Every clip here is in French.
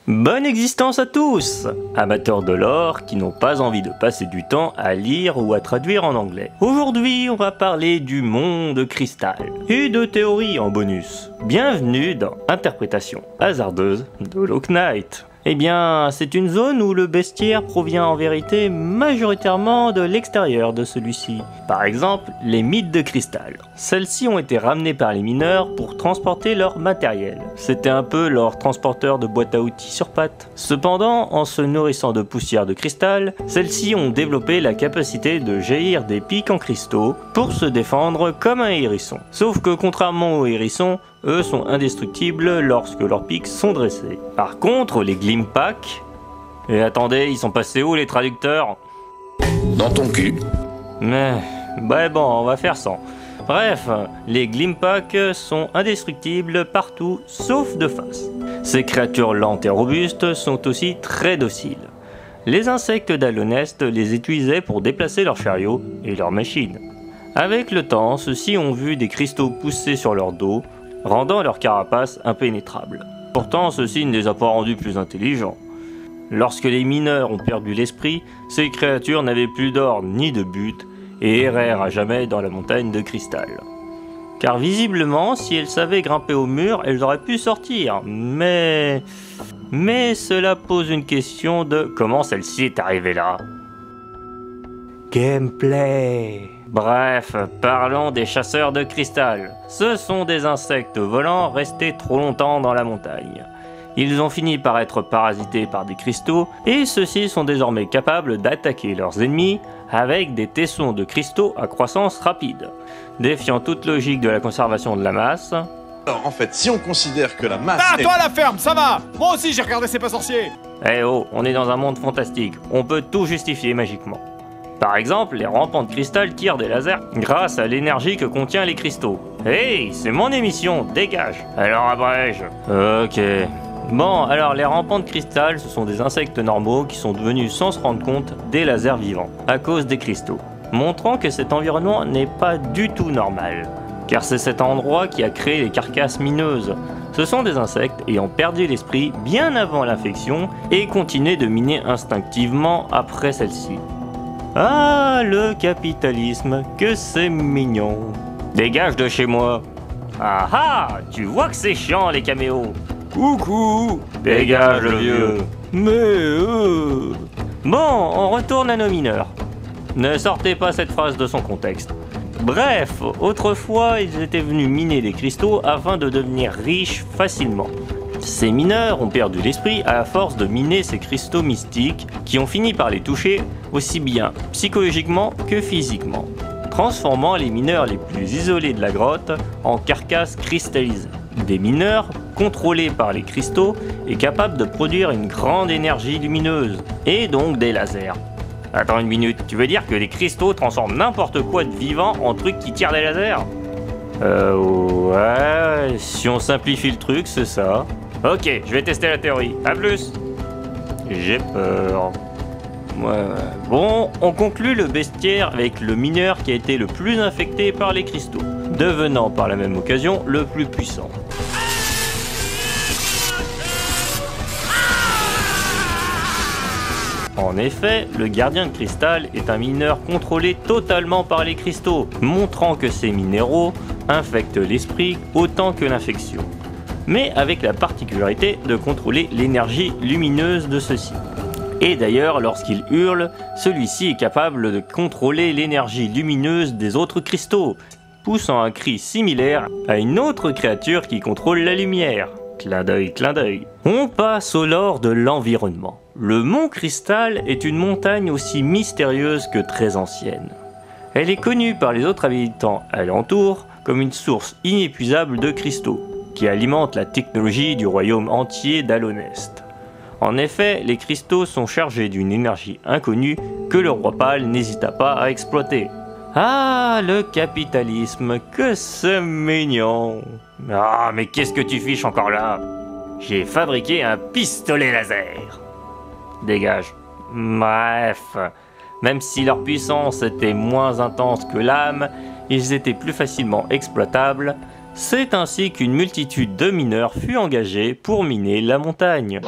Bonne existence à tous, amateurs de l'or qui n'ont pas envie de passer du temps à lire ou à traduire en anglais. Aujourd'hui, on va parler du monde cristal et de théories en bonus. Bienvenue dans Interprétation hasardeuse de Hollow Knight. Eh bien, c'est une zone où le bestiaire provient en vérité majoritairement de l'extérieur de celui-ci. Par exemple, les mythes de cristal. Celles-ci ont été ramenées par les mineurs pour transporter leur matériel. C'était un peu leur transporteur de boîte à outils sur pattes. Cependant, en se nourrissant de poussière de cristal, celles-ci ont développé la capacité de jaillir des pics en cristaux pour se défendre comme un hérisson. Sauf que contrairement aux hérissons, eux sont indestructibles lorsque leurs pics sont dressés. Par contre, les Glimpacks... Et attendez, ils sont passés où les traducteurs? Dans ton cul. Mais... bah bon, on va faire sans. Bref, les Glimpacks sont indestructibles partout, sauf de face. Ces créatures lentes et robustes sont aussi très dociles. Les insectes d'Alonest les utilisaient pour déplacer leurs chariots et leurs machines. Avec le temps, ceux-ci ont vu des cristaux pousser sur leur dos, rendant leur carapace impénétrable. Pourtant, ceci ne les a pas rendus plus intelligents. Lorsque les mineurs ont perdu l'esprit, ces créatures n'avaient plus d'or ni de but et errèrent à jamais dans la montagne de cristal. Car visiblement, si elles savaient grimper au mur, elles auraient pu sortir, mais cela pose une question de comment celle-ci est arrivée là. Gameplay. Bref, parlons des chasseurs de cristal. Ce sont des insectes volants restés trop longtemps dans la montagne. Ils ont fini par être parasités par des cristaux, et ceux-ci sont désormais capables d'attaquer leurs ennemis avec des tessons de cristaux à croissance rapide. Défiant toute logique de la conservation de la masse... Alors en fait, si on considère que la masse Ah, toi la ferme, ça va. Moi aussi j'ai regardé C'est pas sorcier. Eh oh, on est dans un monde fantastique, on peut tout justifier magiquement. Par exemple, les rampants de cristal tirent des lasers grâce à l'énergie que contient les cristaux. Hey, c'est mon émission, dégage. Alors abrège. Ok. Bon, alors les rampants de cristal, ce sont des insectes normaux qui sont devenus sans se rendre compte des lasers vivants, à cause des cristaux, montrant que cet environnement n'est pas du tout normal. Car c'est cet endroit qui a créé les carcasses mineuses. Ce sont des insectes ayant perdu l'esprit bien avant l'infection et continuaient de miner instinctivement après celle-ci. Ah, le capitalisme, que c'est mignon. Dégage de chez moi. Ah ah, tu vois que c'est chiant les caméos. Coucou. Dégage le vieux. Mais Bon, on retourne à nos mineurs. Ne sortez pas cette phrase de son contexte. Bref, autrefois, ils étaient venus miner des cristaux afin de devenir riches facilement. Ces mineurs ont perdu l'esprit à la force de miner ces cristaux mystiques qui ont fini par les toucher aussi bien psychologiquement que physiquement, transformant les mineurs les plus isolés de la grotte en carcasses cristallisées. Des mineurs contrôlés par les cristaux et capables de produire une grande énergie lumineuse, et donc des lasers. Attends une minute, tu veux dire que les cristaux transforment n'importe quoi de vivant en trucs qui tirent des lasers? Ouais, si on simplifie le truc, c'est ça. Ok, je vais tester la théorie. A plus. J'ai peur. Ouais. Bon, on conclut le bestiaire avec le mineur qui a été le plus infecté par les cristaux, devenant par la même occasion le plus puissant. En effet, le gardien de cristal est un mineur contrôlé totalement par les cristaux, montrant que ces minéraux infectent l'esprit autant que l'infection, mais avec la particularité de contrôler l'énergie lumineuse de ceux-ci. Et d'ailleurs, lorsqu'il hurle, celui-ci est capable de contrôler l'énergie lumineuse des autres cristaux, poussant un cri similaire à une autre créature qui contrôle la lumière. Clin d'œil, clin d'œil. On passe au lore de l'environnement. Le mont Cristal est une montagne aussi mystérieuse que très ancienne. Elle est connue par les autres habitants alentours comme une source inépuisable de cristaux, qui alimente la technologie du royaume entier d'Alonest. En effet, les cristaux sont chargés d'une énergie inconnue que le roi pâle n'hésita pas à exploiter. Ah, le capitalisme, que c'est mignon. Ah, mais qu'est-ce que tu fiches encore là? J'ai fabriqué un pistolet laser. Dégage. Bref, même si leur puissance était moins intense que l'âme, ils étaient plus facilement exploitables. C'est ainsi qu'une multitude de mineurs fut engagée pour miner la montagne.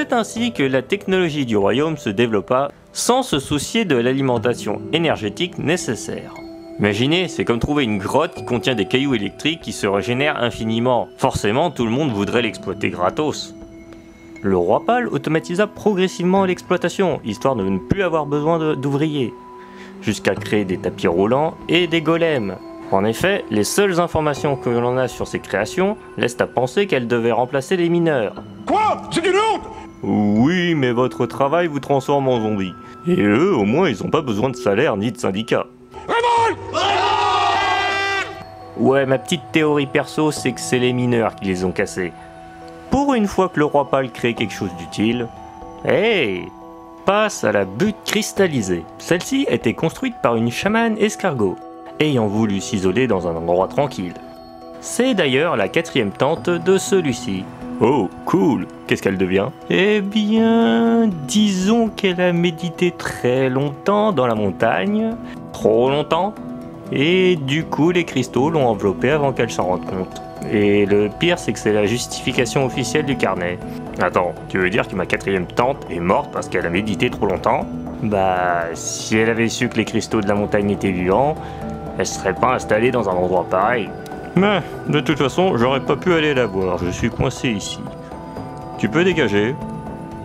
C'est ainsi que la technologie du royaume se développa sans se soucier de l'alimentation énergétique nécessaire. Imaginez, c'est comme trouver une grotte qui contient des cailloux électriques qui se régénèrent infiniment. Forcément, tout le monde voudrait l'exploiter gratos. Le roi pâle automatisa progressivement l'exploitation, histoire de ne plus avoir besoin d'ouvriers, jusqu'à créer des tapis roulants et des golems. En effet, les seules informations que l'on a sur ces créations laissent à penser qu'elles devaient remplacer les mineurs. Quoi? C'est une honte! Oui, mais votre travail vous transforme en zombie. Et eux, au moins, ils n'ont pas besoin de salaire ni de syndicat. Ouais, ma petite théorie perso, c'est que c'est les mineurs qui les ont cassés. Pour une fois que le roi pâle crée quelque chose d'utile, hey, passe à la butte cristallisée. Celle-ci était construite par une chamane escargot, ayant voulu s'isoler dans un endroit tranquille. C'est d'ailleurs la 4e tante de celui-ci. Oh, cool. Qu'est-ce qu'elle devient? Eh bien, disons qu'elle a médité très longtemps dans la montagne. Trop longtemps. Et du coup, les cristaux l'ont enveloppée avant qu'elle s'en rende compte. Et le pire, c'est que c'est la justification officielle du carnet. Attends, tu veux dire que ma 4e tante est morte parce qu'elle a médité trop longtemps? Bah, si elle avait su que les cristaux de la montagne étaient vivants, elle serait pas installée dans un endroit pareil. Mais, de toute façon, j'aurais pas pu aller la voir, je suis coincé ici. Tu peux dégager.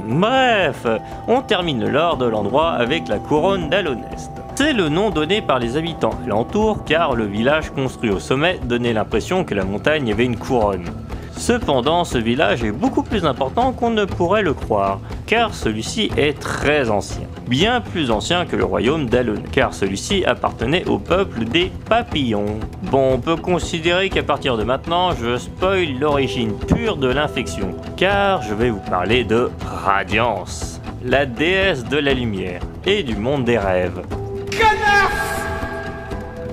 Bref, on termine le lore de l'endroit avec la couronne d'Alonest. C'est le nom donné par les habitants alentours car le village construit au sommet donnait l'impression que la montagne avait une couronne. Cependant, ce village est beaucoup plus important qu'on ne pourrait le croire, car celui-ci est très ancien. Bien plus ancien que le royaume d'Alonest, car celui-ci appartenait au peuple des papillons. Bon, on peut considérer qu'à partir de maintenant, je spoil l'origine pure de l'infection, car je vais vous parler de Radiance, la déesse de la lumière et du monde des rêves.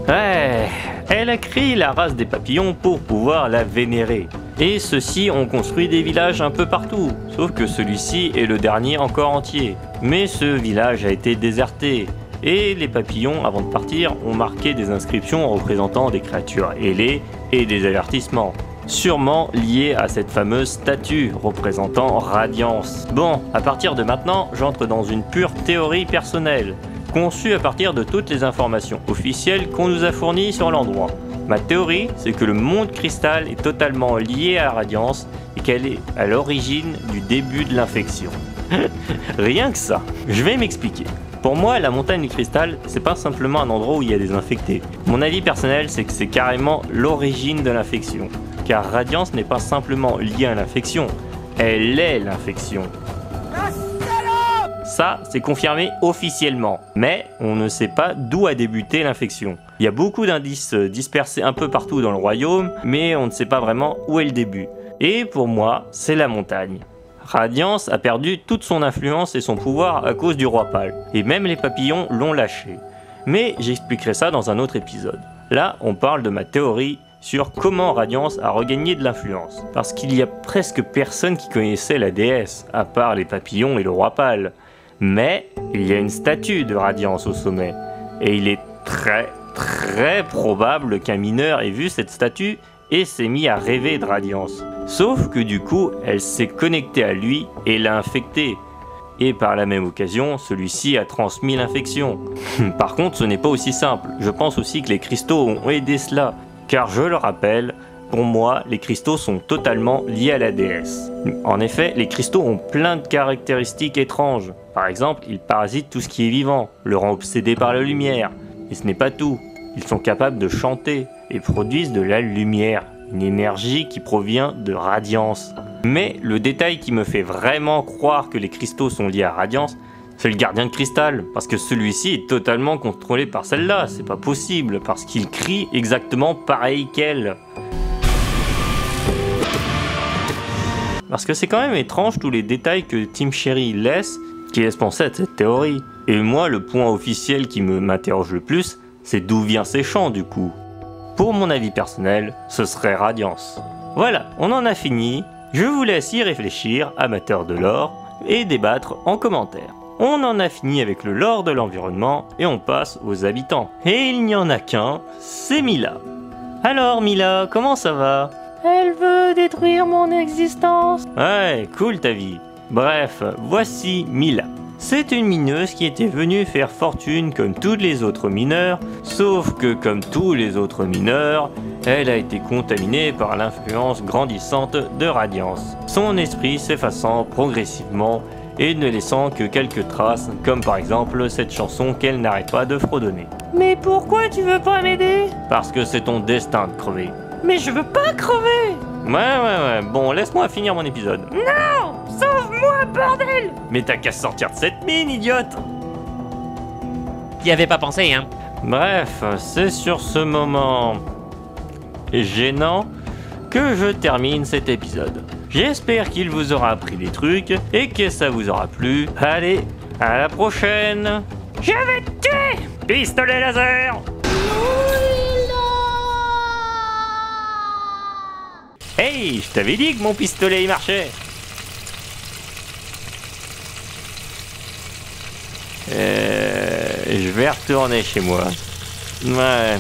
Ouais, elle a créé la race des papillons pour pouvoir la vénérer. Et ceux-ci ont construit des villages un peu partout, sauf que celui-ci est le dernier encore entier. Mais ce village a été déserté, et les papillons, avant de partir, ont marqué des inscriptions représentant des créatures ailées et des avertissements. Sûrement liés à cette fameuse statue représentant Radiance. Bon, à partir de maintenant, j'entre dans une pure théorie personnelle, conçue à partir de toutes les informations officielles qu'on nous a fournies sur l'endroit. Ma théorie, c'est que le monde cristal est totalement lié à la Radiance et qu'elle est à l'origine du début de l'infection. Rien que ça. Je vais m'expliquer. Pour moi, la montagne du cristal, c'est pas simplement un endroit où il y a des infectés. Mon avis personnel, c'est que c'est carrément l'origine de l'infection. Car Radiance n'est pas simplement liée à l'infection, elle est l'infection. Ça, c'est confirmé officiellement, mais on ne sait pas d'où a débuté l'infection. Il y a beaucoup d'indices dispersés un peu partout dans le royaume, mais on ne sait pas vraiment où est le début. Et pour moi, c'est la montagne. Radiance a perdu toute son influence et son pouvoir à cause du roi pâle, et même les papillons l'ont lâché. Mais j'expliquerai ça dans un autre épisode. Là, on parle de ma théorie sur comment Radiance a regagné de l'influence. Parce qu'il y a presque personne qui connaissait la déesse, à part les papillons et le roi pâle. Mais il y a une statue de Radiance au sommet, et il est très probable qu'un mineur ait vu cette statue et s'est mis à rêver de Radiance. Sauf que du coup, elle s'est connectée à lui et l'a infecté. Et par la même occasion, celui-ci a transmis l'infection. Par contre, ce n'est pas aussi simple. Je pense aussi que les cristaux ont aidé cela, car je le rappelle, pour moi, les cristaux sont totalement liés à la déesse. En effet, les cristaux ont plein de caractéristiques étranges. Par exemple, ils parasitent tout ce qui est vivant, le rend obsédé par la lumière. Et ce n'est pas tout. Ils sont capables de chanter et produisent de la lumière, une énergie qui provient de Radiance. Mais le détail qui me fait vraiment croire que les cristaux sont liés à Radiance, c'est le gardien de cristal, parce que celui-ci est totalement contrôlé par celle-là, c'est pas possible, parce qu'il crie exactement pareil qu'elle. Parce que c'est quand même étrange tous les détails que Team Cherry laisse, qui laissent penser à cette théorie. Et moi, le point officiel qui m'interroge le plus, c'est d'où vient ces chants du coup. Pour mon avis personnel, ce serait Radiance. Voilà, on en a fini, je vous laisse y réfléchir, amateurs de lore, et débattre en commentaire. On en a fini avec le lore de l'environnement, et on passe aux habitants. Et il n'y en a qu'un, c'est Mila. Alors Mila, comment ça va? Elle veut détruire mon existence. Ouais, cool ta vie. Bref, voici Mila. C'est une mineuse qui était venue faire fortune comme tous les autres mineurs, sauf que comme tous les autres mineurs, elle a été contaminée par l'influence grandissante de Radiance, son esprit s'effaçant progressivement et ne laissant que quelques traces, comme par exemple cette chanson qu'elle n'arrête pas de fredonner. Mais pourquoi tu veux pas m'aider? Parce que c'est ton destin de crever. Mais je veux pas crever! Ouais, bon, laisse-moi finir mon épisode. Non! Sauve-moi, bordel! Mais t'as qu'à sortir de cette mine, idiote! T'y avais pas pensé, hein? Bref, c'est sur ce moment gênant que je termine cet épisode. J'espère qu'il vous aura appris des trucs et que ça vous aura plu. Allez, à la prochaine! Je vais te tuer! Pistolet laser! Hey, je t'avais dit que mon pistolet il marchait! Je vais retourner chez moi. Ouais.